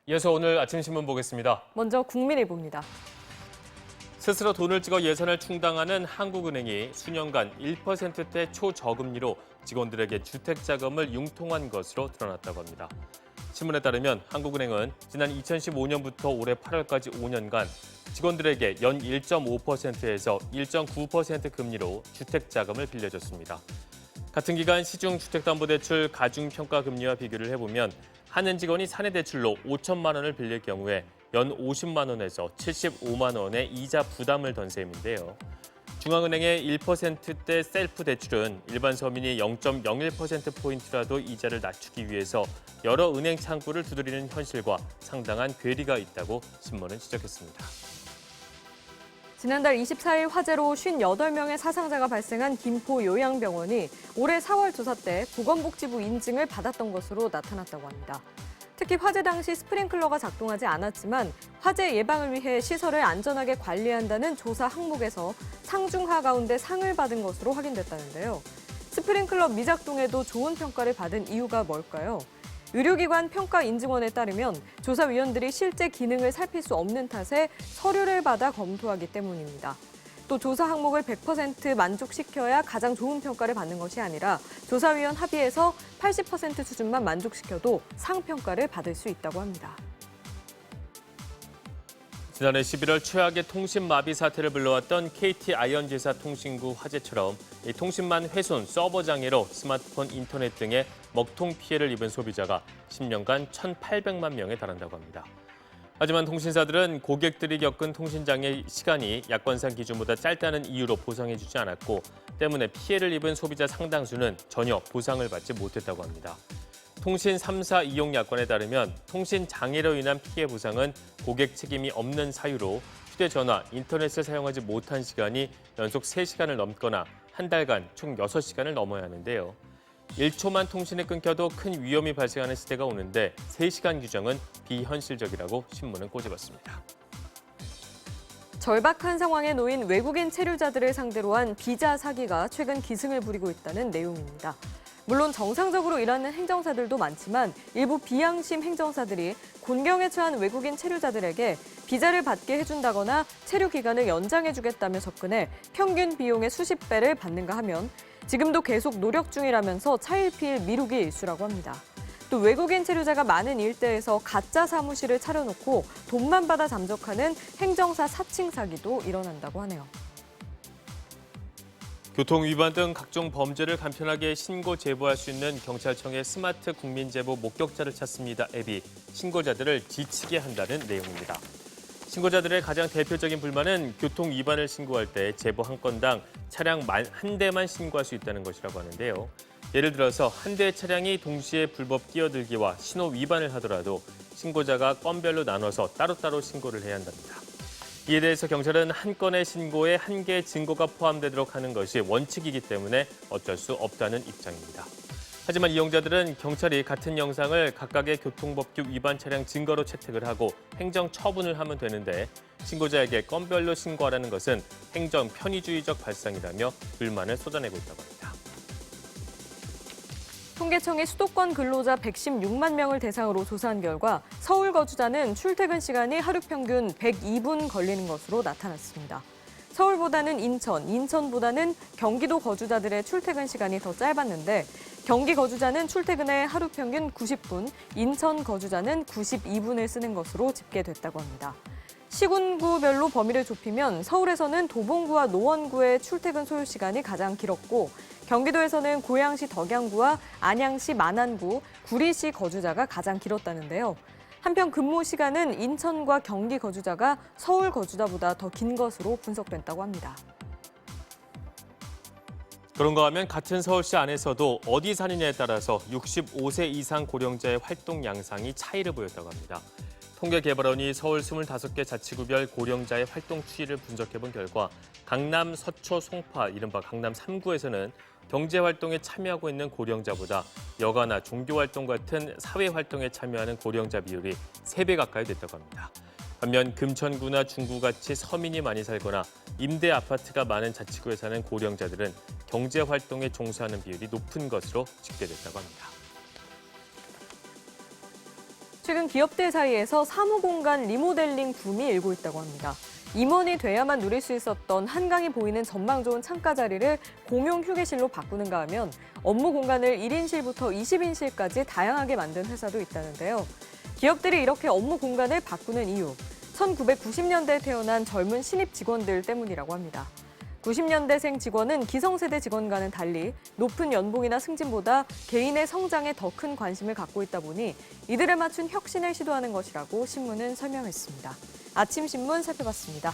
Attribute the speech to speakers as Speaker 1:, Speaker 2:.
Speaker 1: 이어서 오늘 아침 신문 보겠습니다.
Speaker 2: 먼저 국민일보입니다.
Speaker 1: 스스로 돈을 찍어 예산을 충당하는 한국은행이 수년간 1%대 초저금리로 직원들에게 주택자금을 융통한 것으로 드러났다고 합니다. 신문에 따르면 한국은행은 지난 2015년부터 올해 8월까지 5년간 직원들에게 연 1.5%에서 1.9% 금리로 주택자금을 빌려줬습니다. 같은 기간 시중주택담보대출 가중평가금리와 비교를 해보면 한은 직원이 사내 대출로 5천만 원을 빌릴 경우에 연 50만 원에서 75만 원의 이자 부담을 던 셈인데요. 중앙은행의 1%대 셀프 대출은 일반 서민이 0.01%포인트라도 이자를 낮추기 위해서 여러 은행 창구를 두드리는 현실과 상당한 괴리가 있다고 신문은 지적했습니다.
Speaker 2: 지난달 24일 화재로 58명의 사상자가 발생한 김포 요양병원이 올해 4월 조사 때 보건복지부 인증을 받았던 것으로 나타났다고 합니다. 특히 화재 당시 스프링클러가 작동하지 않았지만 화재 예방을 위해 시설을 안전하게 관리한다는 조사 항목에서 상중하 가운데 상을 받은 것으로 확인됐다는데요. 스프링클러 미작동에도 좋은 평가를 받은 이유가 뭘까요? 의료기관 평가인증원에 따르면 조사위원들이 실제 기능을 살필 수 없는 탓에 서류를 받아 검토하기 때문입니다. 또 조사 항목을 100% 만족시켜야 가장 좋은 평가를 받는 것이 아니라 조사위원 합의에서 80% 수준만 만족시켜도 상평가를 받을 수 있다고 합니다.
Speaker 1: 지난해 11월 최악의 통신마비 사태를 불러왔던 KT 아이언지사 통신구 화재처럼 이 통신망 훼손, 서버 장애로 스마트폰, 인터넷 등의 먹통 피해를 입은 소비자가 10년간 1,800만 명에 달한다고 합니다. 하지만 통신사들은 고객들이 겪은 통신장애 시간이 약관상 기준보다 짧다는 이유로 보상해주지 않았고 때문에 피해를 입은 소비자 상당수는 전혀 보상을 받지 못했다고 합니다. 통신 3사 이용 약관에 따르면 통신 장애로 인한 피해 보상은 고객 책임이 없는 사유로 휴대전화, 인터넷을 사용하지 못한 시간이 연속 3시간을 넘거나 한 달간 총 6시간을 넘어야 하는데요. 1초만 통신이 끊겨도 큰 위험이 발생하는 시대가 오는데 3시간 규정은 비현실적이라고 신문은 꼬집었습니다.
Speaker 2: 절박한 상황에 놓인 외국인 체류자들을 상대로 한 비자 사기가 최근 기승을 부리고 있다는 내용입니다. 물론 정상적으로 일하는 행정사들도 많지만 일부 비양심 행정사들이 곤경에 처한 외국인 체류자들에게 비자를 받게 해준다거나 체류 기간을 연장해주겠다며 접근해 평균 비용의 수십 배를 받는가 하면 지금도 계속 노력 중이라면서 차일피일 미루기 일쑤라고 합니다. 또 외국인 체류자가 많은 일대에서 가짜 사무실을 차려놓고 돈만 받아 잠적하는 행정사 사칭 사기도 일어난다고 하네요.
Speaker 1: 교통 위반 등 각종 범죄를 간편하게 신고 제보할 수 있는 경찰청의 스마트 국민제보 목격자를 찾습니다 앱이 신고자들을 지치게 한다는 내용입니다. 신고자들의 가장 대표적인 불만은 교통 위반을 신고할 때 제보 한 건당 차량 한 대만 신고할 수 있다는 것이라고 하는데요. 예를 들어서 한 대의 차량이 동시에 불법 끼어들기와 신호 위반을 하더라도 신고자가 건별로 나눠서 따로따로 신고를 해야 한답니다. 이에 대해서 경찰은 한 건의 신고에 한 개의 증거가 포함되도록 하는 것이 원칙이기 때문에 어쩔 수 없다는 입장입니다. 하지만 이용자들은 경찰이 같은 영상을 각각의 교통법규 위반 차량 증거로 채택을 하고 행정 처분을 하면 되는데 신고자에게 건별로 신고하라는 것은 행정 편의주의적 발상이라며 불만을 쏟아내고 있다고 합니다.
Speaker 2: 통계청이 수도권 근로자 116만 명을 대상으로 조사한 결과 서울 거주자는 출퇴근 시간이 하루 평균 102분 걸리는 것으로 나타났습니다. 서울보다는 인천보다는 경기도 거주자들의 출퇴근 시간이 더 짧았는데 경기 거주자는 출퇴근에 하루 평균 90분, 인천 거주자는 92분을 쓰는 것으로 집계됐다고 합니다. 시군구별로 범위를 좁히면 서울에서는 도봉구와 노원구의 출퇴근 소요 시간이 가장 길었고 경기도에서는 고양시 덕양구와 안양시 만안구, 구리시 거주자가 가장 길었다는데요. 한편 근무 시간은 인천과 경기 거주자가 서울 거주자보다 더 긴 것으로 분석됐다고 합니다.
Speaker 1: 그런가 하면 같은 서울시 안에서도 어디 사느냐에 따라서 65세 이상 고령자의 활동 양상이 차이를 보였다고 합니다. 통계개발원이 서울 25개 자치구별 고령자의 활동 추이를 분석해본 결과 강남, 서초, 송파, 이른바 강남 3구에서는 경제활동에 참여하고 있는 고령자보다 여가나 종교활동 같은 사회활동에 참여하는 고령자 비율이 3배 가까이 됐다고 합니다. 반면 금천구나 중구같이 서민이 많이 살거나 임대 아파트가 많은 자치구에 사는 고령자들은 경제활동에 종사하는 비율이 높은 것으로 집계됐다고 합니다.
Speaker 2: 최근 기업들 사이에서 사무공간 리모델링 붐이 일고 있다고 합니다. 임원이 돼야만 누릴 수 있었던 한강이 보이는 전망 좋은 창가 자리를 공용 휴게실로 바꾸는가 하면 업무 공간을 1인실부터 20인실까지 다양하게 만든 회사도 있다는데요. 기업들이 이렇게 업무 공간을 바꾸는 이유, 1990년대에 태어난 젊은 신입 직원들 때문이라고 합니다. 90년대생 직원은 기성세대 직원과는 달리 높은 연봉이나 승진보다 개인의 성장에 더 큰 관심을 갖고 있다 보니 이들에 맞춘 혁신을 시도하는 것이라고 신문은 설명했습니다. 아침 신문 살펴봤습니다.